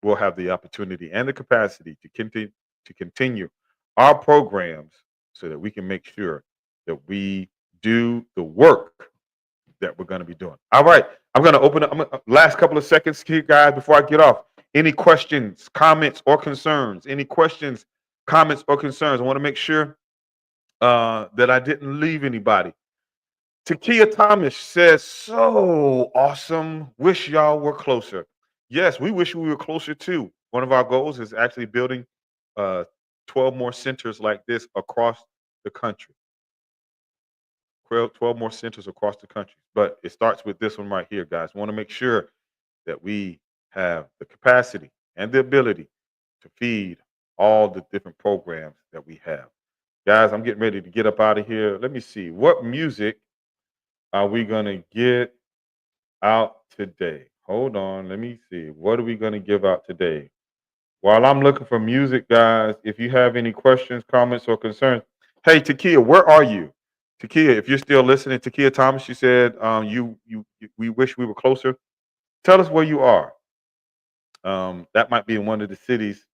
We'll have the opportunity and the capacity to continue our programs so that we can make sure that we do the work that we're going to be doing. All right. I'm going to open up last couple of seconds here, guys, before I get off. Any questions, comments, or concerns? Any questions, comments, or concerns? I want to make sure that I didn't leave anybody. Takia Thomas says, so awesome. Wish y'all were closer. Yes, we wish we were closer too. One of our goals is actually building 12 more centers like this across the country. 12 more centers across the country. But it starts with this one right here, guys. We want to make sure that we have the capacity and the ability to feed all the different programs that we have. Guys, I'm getting ready to get up out of here. Let me see. What music are we going to get out today? Hold on. Let me see. What are we going to give out today? While I'm looking for music, guys, if you have any questions, comments, or concerns, hey, Takia, where are you? Takia, if you're still listening, Takia Thomas, you said we wish we were closer. Tell us where you are. That might be in one of the cities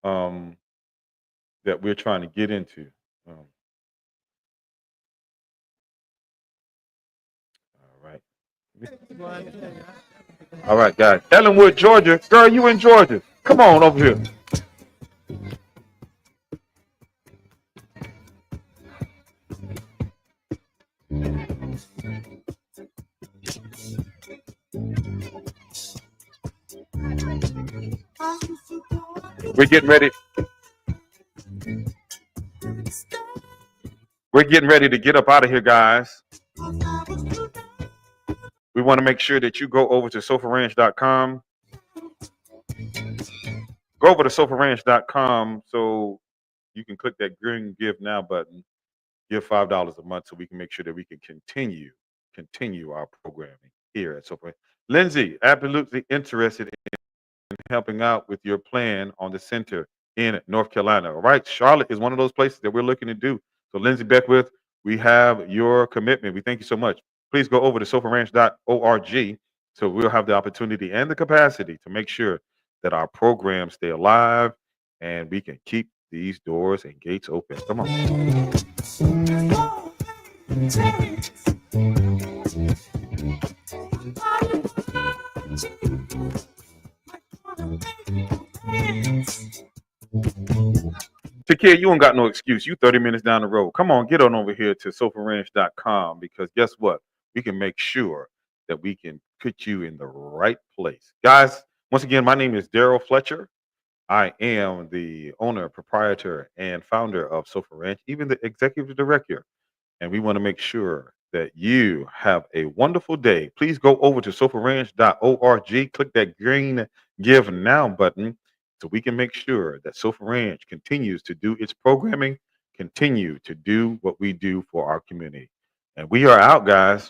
that we're trying to get into. All right. All right, guys. Ellenwood, Georgia. Girl, you in Georgia. Come on over here. We're getting ready. We're getting ready to get up out of here, guys. We want to make sure that you go over to sofaranch.com. Go over to sofaranch.com so you can click that green Give Now button. Give $5 a month so we can make sure that we can continue our programming here at SOFA. Lindsay, absolutely interested in helping out with your plan on the center in North Carolina. All right. Charlotte is one of those places that we're looking to do. So Lindsay Beckwith, we have your commitment. We thank you so much. Please go over to sofaranch.org so we'll have the opportunity and the capacity to make sure that our programs stay alive and we can keep these doors and gates open. Come on. Takia, you ain't got no excuse. You 30 minutes down the road. Come on, get on over here to sofaranch.com because guess what? We can make sure that we can put you in the right place. Guys, once again, my name is Daryl Fletcher. I am the owner, proprietor, and founder of SOFA Ranch, even the executive director. And we want to make sure that you have a wonderful day. Please go over to sofaranch.org, click that green Give Now button so we can make sure that SOFA Ranch continues to do its programming, continue to do what we do for our community. And we are out, guys.